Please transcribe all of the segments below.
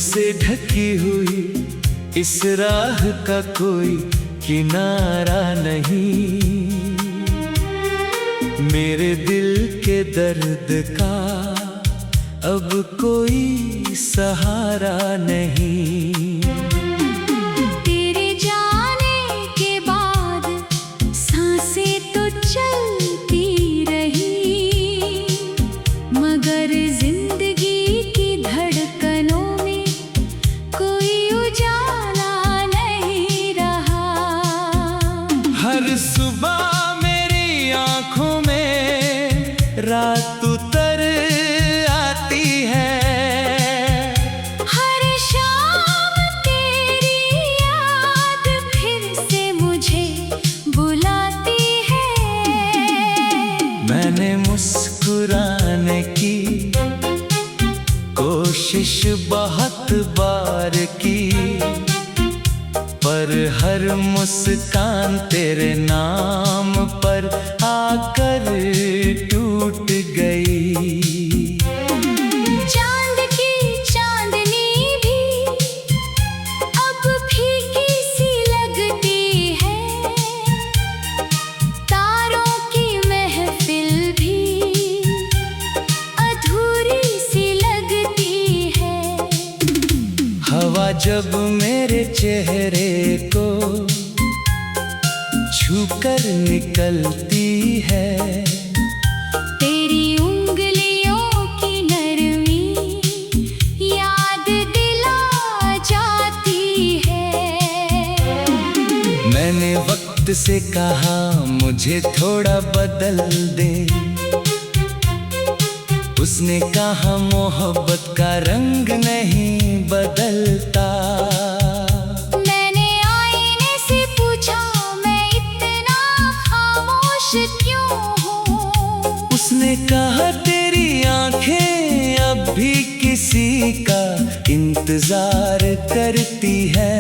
से ढकी हुई इस राह का कोई किनारा नहीं। मेरे दिल के दर्द का अब कोई सहारा नहीं। तेरे जाने के बाद सांसें तो चलती रही, मगर जिंदगी की धड़कनों में कोई उजाला नहीं रहा। हर सुबह मेरी आंखों में रात उतर आती है। हर शाम तेरी याद फिर से मुझे बुलाती है। मैंने मुस्कुराने की कोशिश बहुत बार की, पर हर मुस्कान तेरे नाम पर आकर टूट गई। चांद की चांदनी भी अब फीकी सी लगती है, तारों की महफिल भी अधूरी सी लगती है। हवा जब मेरे चेहरे को छूकर निकलती है, तेरी उंगलियों की नरमी याद दिला जाती है। मैंने वक्त से कहा मुझे थोड़ा बदल दे, उसने कहा मोहब्बत का रंग नहीं बदलता। मैंने आईने से पूछा मैं इतना खामोश क्यों हूँ। उसने कहा तेरी आंखें अब भी किसी का इंतजार करती है।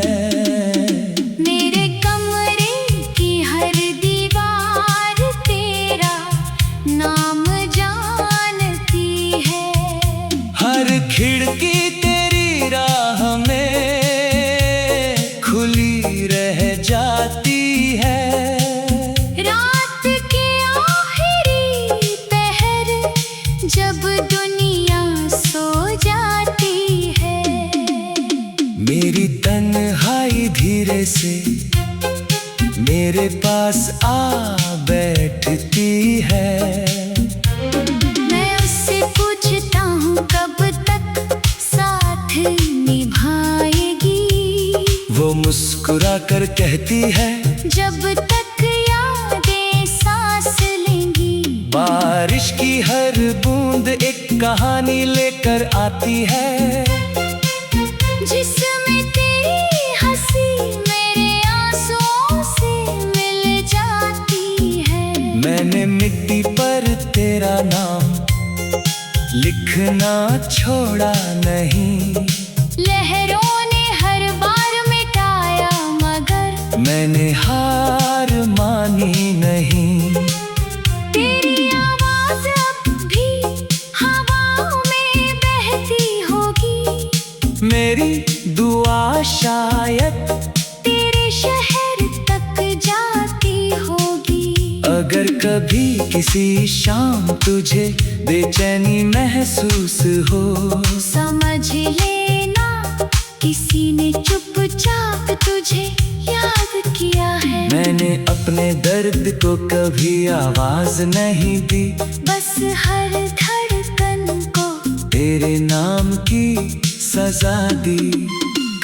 मेरे कमरे की हर दीवार तेरा नाम जानती है। हर खिड़की तेरी राह में खुली रह जाती है। रात के आखिरी पहर जब दुनिया सो जाती है, मेरी तन्हाई धीरे से मेरे पास आ बैठती है। मैं उससे पूछता हूँ कब तक साथ निभाएगी। वो मुस्कुरा कर कहती है जब तक यादें सांस लेंगी। बारिश की हर बूंद एक कहानी लेकर आती है, जिसमें तेरी हंसी मेरे आंसुओं से मिल जाती है। मैंने मिट्टी पर तेरा नाम लिखना छोड़ा नहीं। लहरों ने हर बार मिटाया मगर मैंने हार मानी नहीं। तेरी आवाज अब भी हवाओं में बहती होगी। मेरी दुआ शायद तेरे शहर तक जाती होगी। अगर कभी किसी शाम तुझे बेचैनी महसूस हो, समझ लेना किसी ने चुपचाप तुझे याद किया है। मैंने अपने दर्द को कभी आवाज नहीं दी, बस हर धड़कन को तेरे नाम की सजा दी।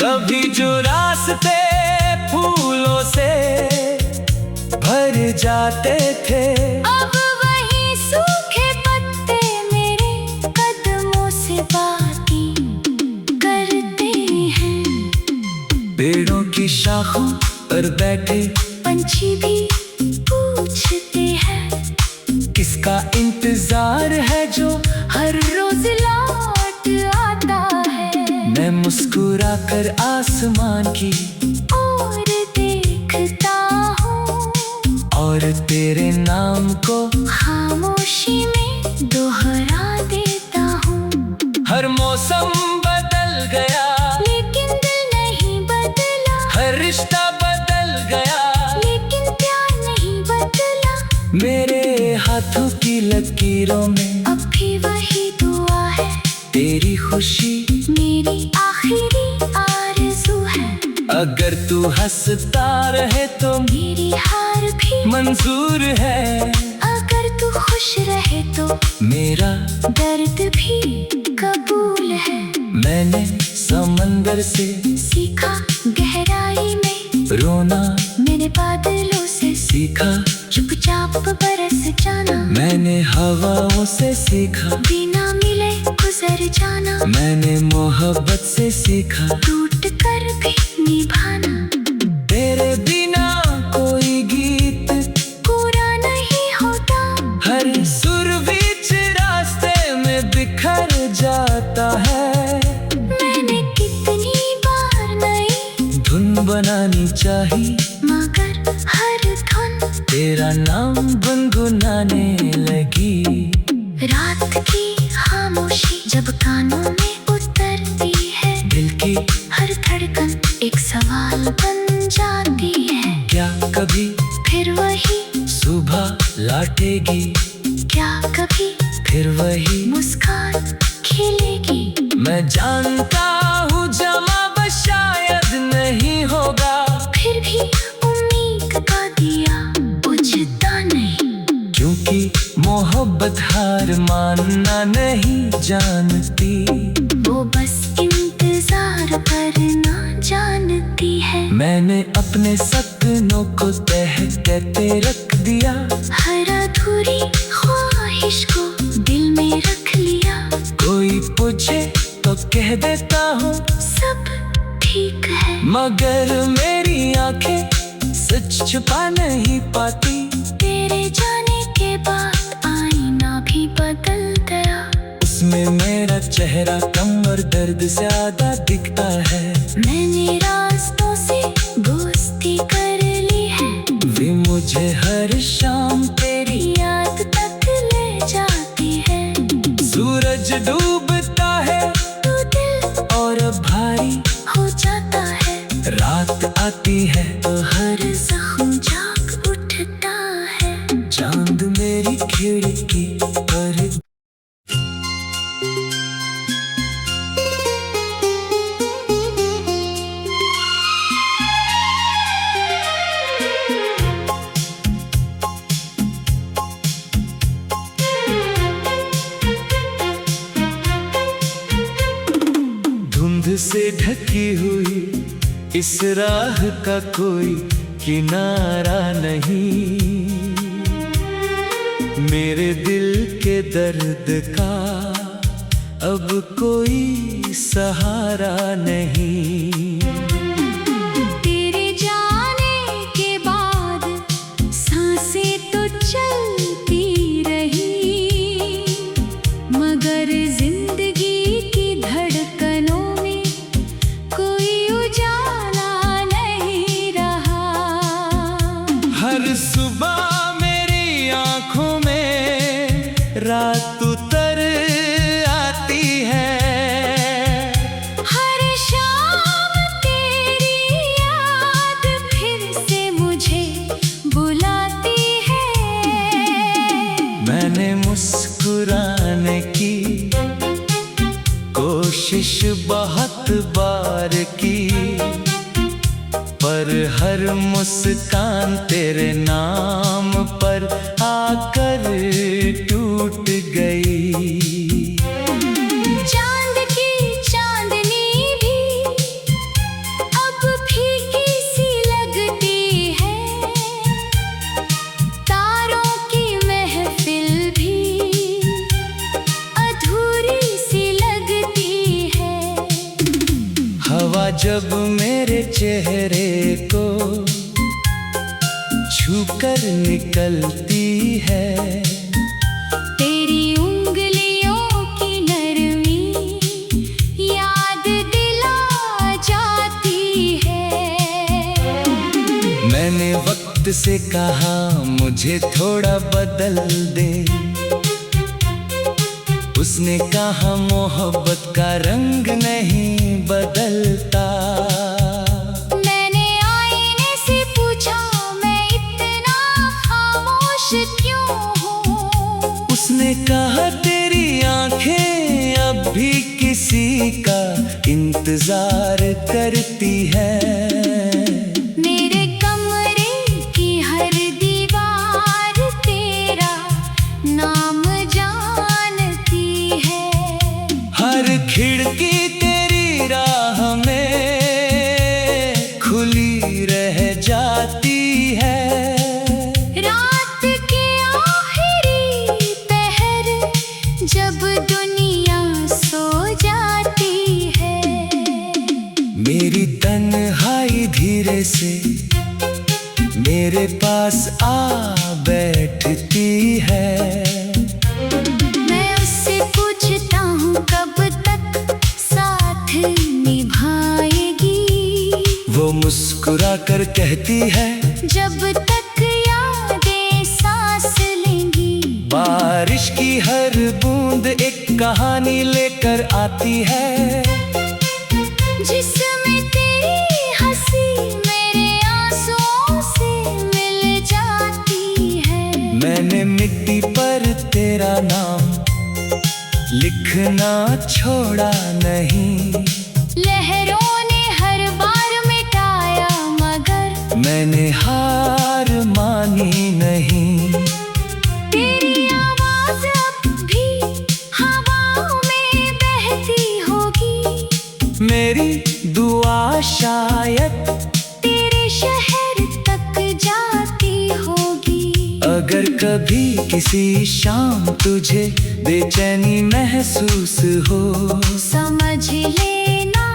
कभी जो रास्ते फूलों से भर जाते थे, अब वही सूखे पत्ते मेरे कदमों से बाकी करते हैं। पेड़ों की शाखों पर बैठे पंछी भी पूछते हैं किसका इंतजार है जो हर रोज लौट आता है। मैं मुस्कुरा कर आसमान की और देखता हूँ और तेरे नाम को खामोशी में दोहरा देता हूँ। हर मौसम बदल गया तू हंसता रहे तो मेरी हार भी मंजूर है। अगर तू खुश रहे तो मेरा दर्द भी कबूल है। मैंने समंदर से सीखा गहराई में रोना, मैंने बादलों से सीखा चुपचाप बरस जाना। मैंने हवाओं से सीखा बिना मिले गुजर जाना। मैंने मोहब्बत से सीखा टूट कर भी निभाना। तेरे बिना कोई गीत पूरा नहीं होता। हर सुर बीच रास्ते में बिखर जाता है। मैंने कितनी बार नई धुन बनानी चाहिए, मगर हर धुन तेरा नाम गुनगुनाने लगी। रात की खामोशी जब कानों में उतरती है, दिल की हर धड़कन एक सवाल बन जाती है। क्या कभी फिर वही सुबह लौटेगी? क्या कभी फिर वही मुस्कान खिलेगी? मैं जानता हूँ जवाब शायद नहीं होगा, फिर भी उम्मीद का दिया बुझता नहीं। क्योंकि मोहब्बत हार मानना नहीं जानती। वो बस इंतजार करना जानती है। मैंने अपने सपनों को तह कहते रख दिया, हर अधूरी ख्वाहिश को दिल में रख लिया। कोई पूछे तो कह देता हूँ सब ठीक है, मगर मेरी आंखें सच छुपा नहीं पाती। तेरे जाने के बाद आईना भी बदल गया। उसमें मेरा चेहरा कम और दर्द ज्यादा दिखता है। मैंने रास्तों से दोस्ती कर ली है। वे मुझे हर शाम तेरी याद तक ले जाती है। सूरज डूबता है तू दिल और भारी हो जाता है। रात आती है तो हर जख्म जाग उठता है। चांद मेरी खिड़की पर धुंध से ढकी हुई इस राह का कोई किनारा नहीं। मेरे दिल के दर्द का अब कोई सहारा नहीं। तेरे जाने के बाद सांसें तो चलती रही, मगर जिंदगी की धड़कनों में कोई उजाला नहीं रहा। हर सुबह मेरी आंखों में रात उतर आती है। हर शाम तेरी याद फिर से मुझे बुलाती है। मैंने मुस्कुराने की कोशिश बहुत बार की, पर हर मुस्कान तेरे नाम पर आकर टूट गई। चांद की चांदनी भी अब फीकी सी लगती है। तारों की महफिल भी अधूरी सी लगती है। हवा जब मेरे चेहरे को छूकर निकलती है, तेरी उंगलियों की नरमी याद दिला जाती है। मैंने वक्त से कहा मुझे थोड़ा बदल दे, उसने कहा मोहब्बत का रंग नहीं बदलता। मैंने आईने से पूछा मैं इतना खामोश क्यों हूँ? उसने कहा तेरी आंखें अब भी किसी का इंतजार करती है। जब दुनिया सो जाती है। मेरी तन्हाई धीरे से मेरे पास आ बैठती है। मैं उससे पूछता हूँ कब तक साथ निभाएगी। वो मुस्कुरा कर कहती है जब तक यादें सांस लेंगी। बारिश की हर बूंद एक कहानी लेकर आती है, जिसमें तेरी हंसी मेरे आंसुओं से मिल जाती है। मैंने मिट्टी पर तेरा नाम लिखना छोड़ा नहीं। लहरों ने हर बार मिटाया मगर मैंने हार मानी नहीं। तेरी आवाज अब भी हवाओं में बहती होगी। मेरी दुआ शायद तेरे शहर तक जाती होगी। अगर कभी किसी शाम तुझे बेचैनी महसूस हो, समझ लेना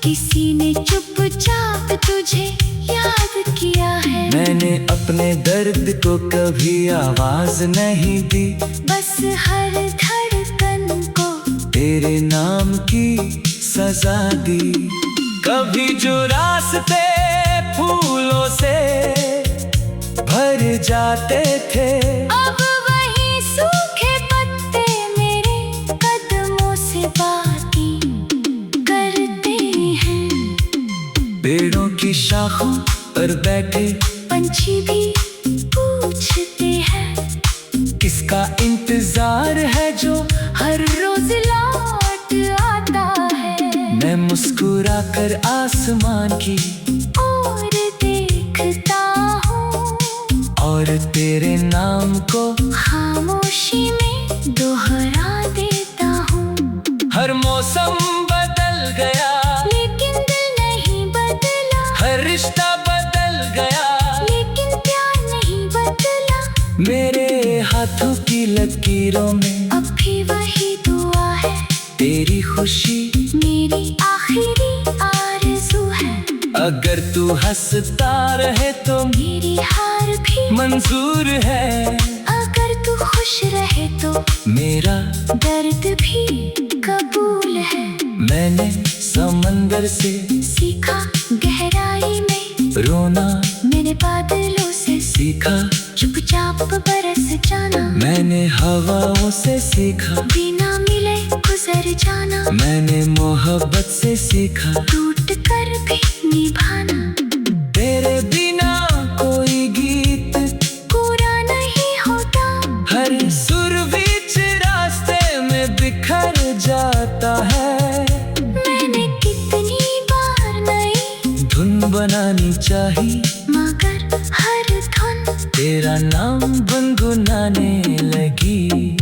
किसी ने चुपचाप तुझे याद किया है। मैंने अपने दर्द को कभी आवाज नहीं दी, बस हर धड़कन को तेरे नाम की सजा दी। कभी जो रास्ते फूलों से भर जाते थे, अब वही सूखे पत्ते मेरे कदमों से बाकी करते हैं। पेड़ों की शाखों पर बैठे पंछी भी पूछते हैं किसका इंतजार है जो हर रोज लौट आता है। मैं मुस्कुरा कर आसमान की और देखता हूँ और तेरे नाम को खामोशी में दोहरा देता हूँ। हर मौसम बदल गया लेकिन दिल नहीं बदला। हर रिश्ता बदल गया लेकिन प्यार नहीं बदला। मेरे हाथों की लकीरों में अब भी वही दुआ है। तेरी खुशी मेरी आखिरी आरज़ू है। अगर तू हंसता रहे तो मेरी हार भी मंजूर है। अगर तू खुश रहे तो मेरा दर्द भी कबूल है। मैंने समंदर से सीखा गहराई में रोना, मैंने बादलों से सीखा चुपचाप बरस जाना। मैंने हवाओं से सीखा बिना मिले गुजर जाना। मैंने मोहब्बत से सीखा टूट कर भी निभाना। तेरे बिना कोई गीत पूरा नहीं होता। हर सुर बीच रास्ते में बिखर जाता है। मैंने कितनी बार नई धुन बनानी चाहिए मगर हर धुन तेरा नाम गुनगुनाने लगी।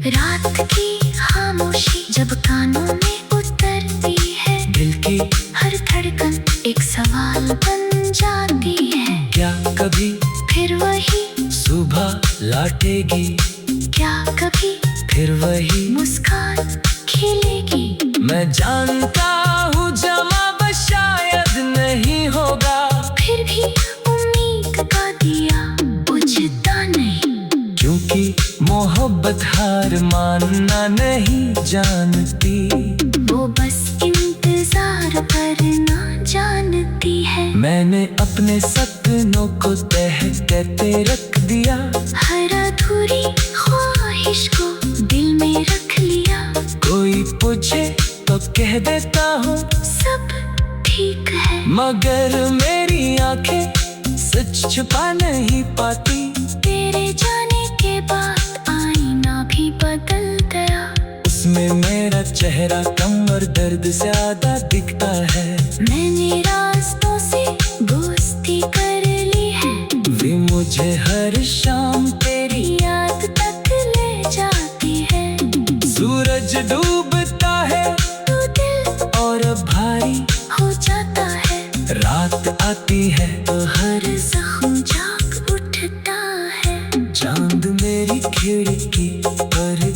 रात की खामोशी जब कानों में उतरती है, दिल की हर धड़कन एक सवाल बन जाती है। क्या कभी फिर वही सुबह लौटेगी, क्या कभी फिर वही मुस्कान खिलेगी। मैं जानता हूँ जवाब शायद नहीं होगा, फिर भी उम्मीद का दिया बुझता नहीं। क्योंकि मोहब्बत हार मानना नहीं जानती। वो बस इंतजार करना जानती है। मैंने अपने सपनों को तह कहते रख दिया, हर अधूरी ख्वाहिश को दिल में रख लिया। कोई पूछे तो कह देता हूँ सब ठीक है, मगर मेरी आंखें सच छुपा नहीं पाती। तेरे जाने के बाद आईना भी बदल गया। उसमें मेरा चेहरा कम और दर्द ज्यादा दिखता है। मैंने रास्तों से दोस्ती कर ली है। वे मुझे हर शाम तेरी याद तक ले जाती है। सूरज डूबता है तू दिल और भारी हो जाता है। रात आती है तो हर जख्म जाग उठता है। चांद मेरी खिड़की पर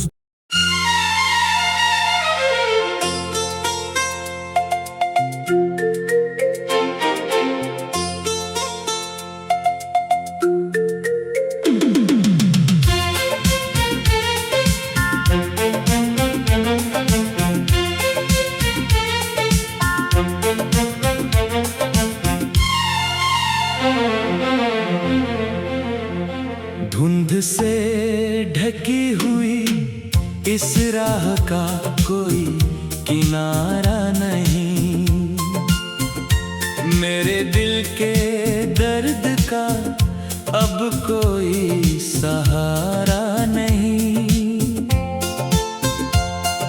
राह का कोई किनारा नहीं, मेरे दिल के दर्द का अब कोई सहारा नहीं।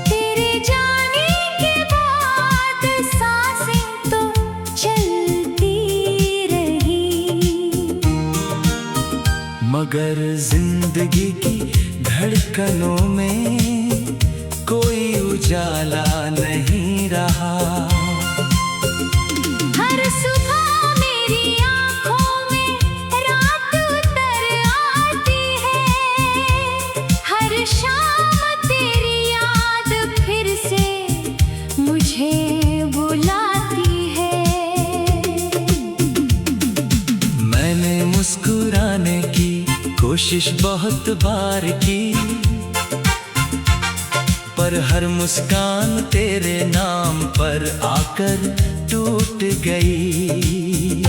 तेरे जाने के बाद सांसें तो चलती रही, मगर जिंदगी की धड़कनों में कोई उजाला नहीं रहा। हर सुबह मेरी आँखों में रात उतर आती है, हर शाम तेरी याद फिर से मुझे बुलाती है। मैंने मुस्कुराने की कोशिश बहुत बार की, पर हर मुस्कान तेरे नाम पर आकर टूट गई।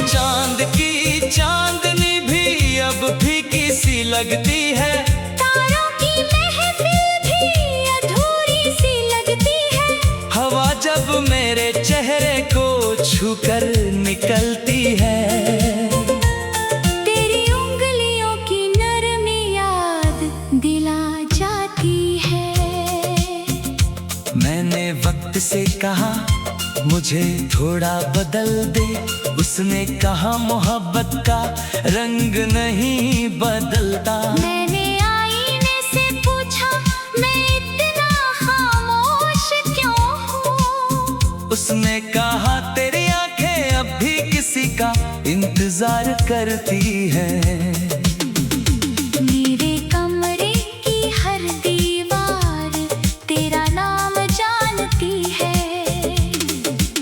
चांद की चांदनी भी अब फीकी सी लगती है, तारों की महफिल भी अधूरी सी लगती है। हवा जब मेरे चेहरे को छूकर निकलती है, तेरी उंगलियों की नरमी याद दिला जाती है। मैंने वक्त से कहा मुझे थोड़ा बदल दे, उसने कहा मोहब्बत का रंग नहीं बदलता। मैंने आईने से पूछा मैं इतना खामोश क्यों हूँ, उसने कहा तेरी आंखें अब भी किसी का इंतजार करती हैं। मेरे कमरे की हर दीवार तेरा नाम जानती है,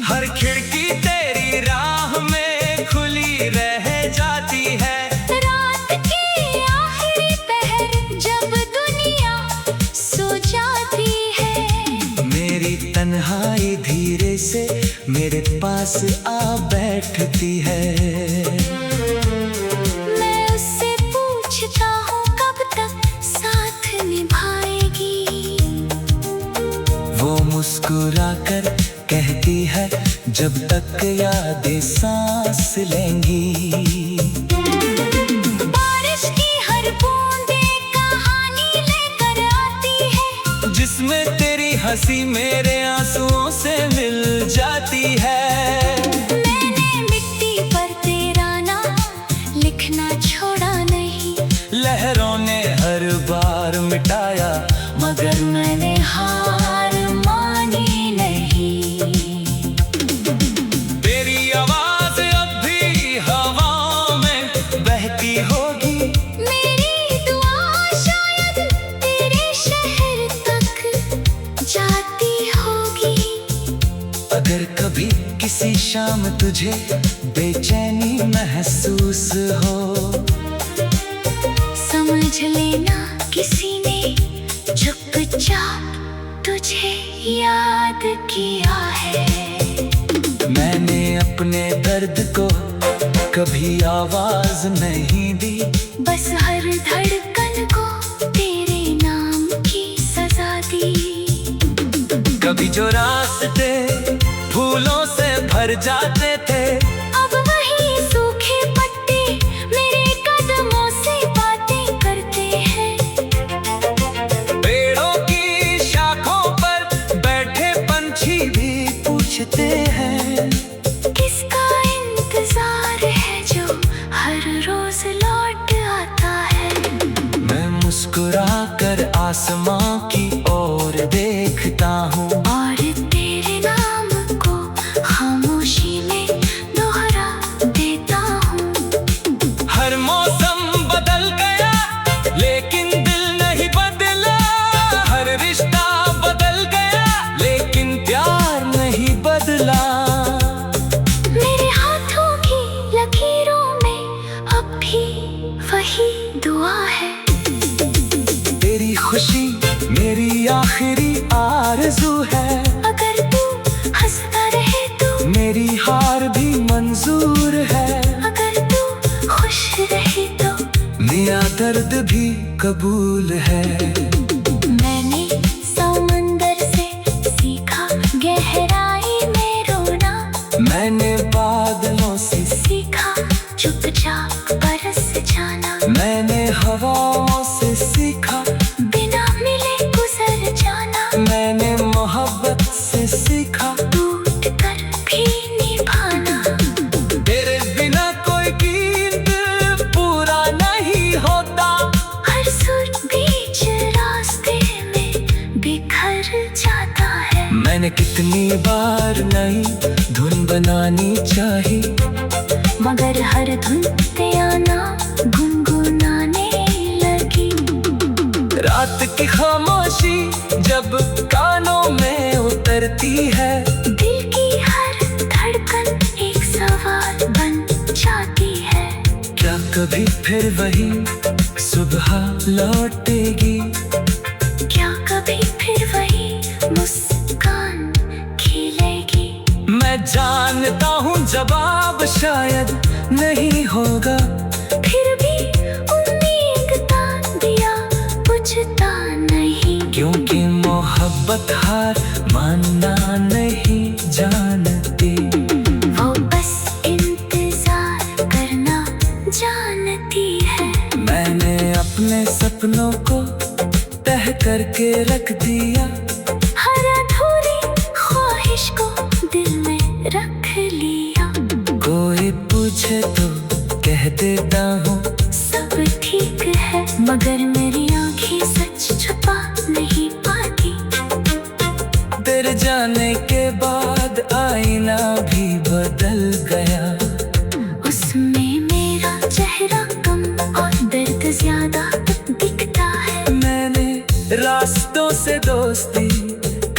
हर खिड़की तेरी राह में खुली रह जाती है। रात के आखिरी पहर जब दुनिया सो जाती है, मेरी तन्हाई धीरे से मेरे पास आ बैठती है। मैं उससे पूछता हूँ कब तक साथ निभाएगी, वो मुस्कुरा कर कहती है जब तक यादें सांस लेंगी। बारिश की हर बूंदे कहानी लेकर आती है, जिसमें तेरी हंसी मेरे आंसुओं से मिल जाती है। मैंने मिट्टी पर तेरा नाम लिखना छोड़ा नहीं, लहरों ने हर बार मिटाया मगर मैंने हार मानी नहीं। तेरी आवाज अब भी हवाओं में बहती होगी, मेरी दुआ शायद तेरे शहर तक जाती होगी। अगर कभी किसी शाम तुझे बेचैनी महसूस हो, समझ लेना किसी ने चुपचाप तुझे याद किया है। मैंने अपने दर्द को कभी आवाज नहीं दी, बस हर धड़कन को तेरे नाम की सजा दी। कभी जो रास्ते फूलों से भर जाते थे, अब वही सूखे पत्ते मेरे कदमों से बातें करते हैं। पेड़ों की शाखों पर बैठे पंछी भी पूछते हैं, किसका इंतजार है जो हर रोज लौट आता है। मैं मुस्कुरा कर आसमां की ओर देखता हूँ, और तेरे नाम को खामोशी में दोहरा देता हूँ। हर मौसम बदल गया लेकिन दिल नहीं बदला, हर रिश्ता बदल गया लेकिन प्यार नहीं बदला। मेरे हाथों की लकीरों में अब भी वही दुआ है, तेरी खुशी मेरी आखिरी आरज़ू है। अगर तू हंसता रहे तो मेरी हार भी मंजूर है, अगर तू खुश रहे तो मेरा दर्द भी कबूल है। कर जाता है। मैंने कितनी बार नई धुन बनानी चाही, मगर हर धुन पे आना गुनगुनाने लगी। रात की खामोशी जब कानों में उतरती है, दिल की हर धड़कन एक सवाल बन जाती है। क्या कभी फिर वही सुबह लौटेगी? क्या कभी फिर वही मुस्कान खिलेगी? मैं जानता हूँ जवाब शायद नहीं होगा, फिर भी उम्मीद का दिया बुझता नहीं। क्योंकि मोहब्बत हार मानना नहीं जानती, वो बस इंतजार करना जानती है। मैंने अपने सपनों को तह करके रख दिया, हर अधूरी ख्वाहिश को दिल में रख लिया। कोई पूछे तो कह देता हूँ सब ठीक है, मगर मेरी आंखें सच छुपा नहीं पाती। तेरे जाने के बाद आईना भी बदल गया, उसमें मेरा चेहरा कम और दर्द ज्यादा दिखता है। मैंने रास्तों से दोस्ती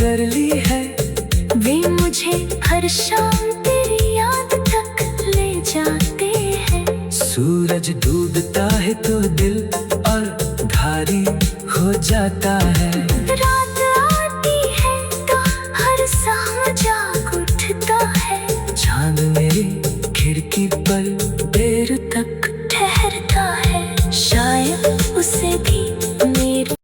कर ली है, वे मुझे हर शाम तेरी याद तक ले जाते हैं। सूरज डूबता है तो दिल और भारी हो जाता है। रात आती है तो हर शाम जाग उठता है। चांद मेरी खिड़की पर देर तक ठहरता है, शायद उसे भी मेरी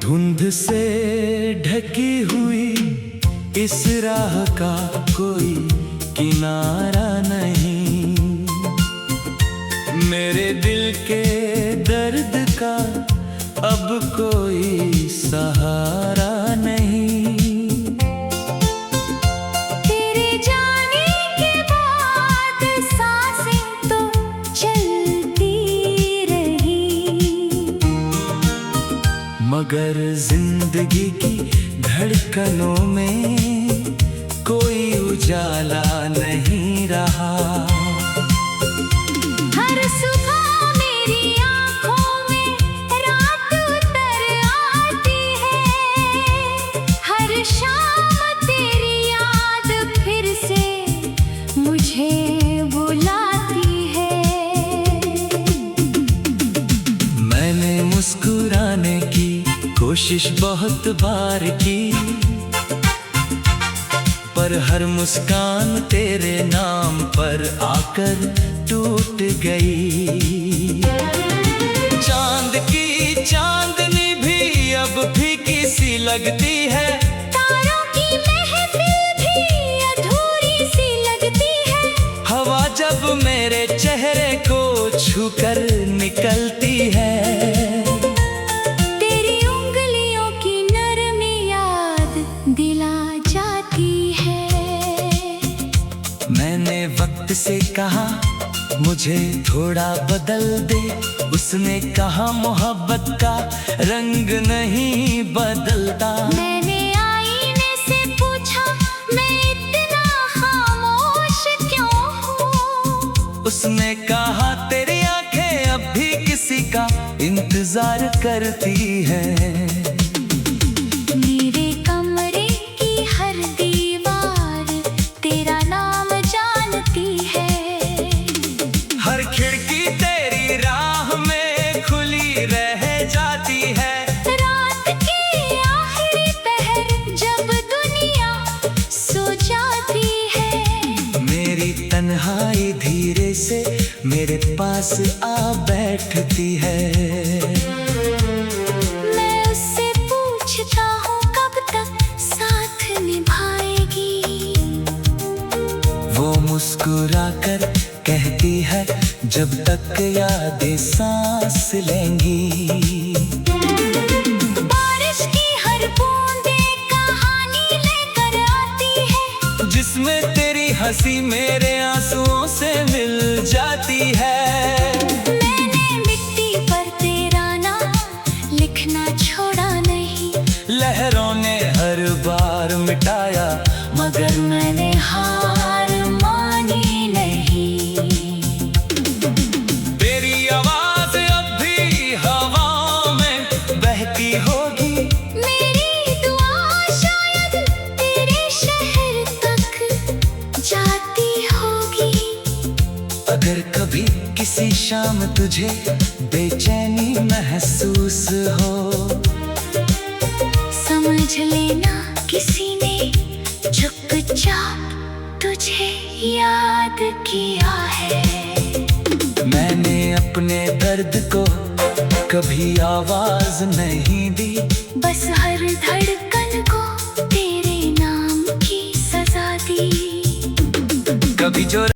धुंध से ढकी हुई इस राह का कोई किनारा नहीं, मेरे दिल के दर्द का अब कोई सहारा नहीं। तेरे जाने के बाद सांसें तो चलती रही, मगर जिंदगी की धड़कनों में कोई उजाला नहीं रहा। हर सुबह मेरी आँखों में रात उतर आती है। हर शाम तेरी याद फिर से मुझे बुलाती है। मैंने मुस्कुराने की कोशिश बहुत बार की, पर हर मुस्कान तेरे नाम पर आकर टूट गई। चांद की चांदनी भी अब फीकी सी लगती है, तारों की महफिल भी अधूरी सी लगती है। हवा जब मेरे चेहरे को छूकर निकलती है, तेरी उंगलियों की नरमी याद दिला जाती है। मैंने वक्त से कहा मुझे थोड़ा बदल दे, उसने कहा मोहब्बत का रंग नहीं बदलता। मैंने आईने से पूछा मैं इतना खामोश क्यों हूँ? उसने कहा तेरी आंखें अब भी किसी का इंतजार करती हैं। मेरे कमरे की हर दीवार तेरा नाम जानती है। हर खिड़की तेरी राह में खुली रह जाती है। रात के आखिरी पहर जब दुनिया सो जाती है, मेरी तन्हाई धीरे से मेरे पास आ बैठती है। मैं उससे पूछता हूँ कब तक साथ निभाएगी? मुस्कुरा कर कहती है, जब तक यादें सांस लेंगी। बारिश की हर बूंदे कहानी लेकर आती है, जिसमें तेरी हंसी मेरे आंसुओं से मिल जाती है। मैंने मिट्टी पर तेरा नाम लिखना छोड़ा नहीं, लहरों ने हर बार मिटाया, मगर मैंने हार मानी नहीं। तेरी आवाज अब भी हवा में बहती होगी, मेरी दुआ शायद तेरे शहर तक जाती होगी। अगर कभी किसी शाम तुझे बेचैनी महसूस हो, समझ लेना किसी ने चुपचाप तुझे याद किया है। मैंने अपने दर्द को कभी आवाज नहीं दी, बस हर धड़कन को तेरे नाम की सजा दी। कभी जो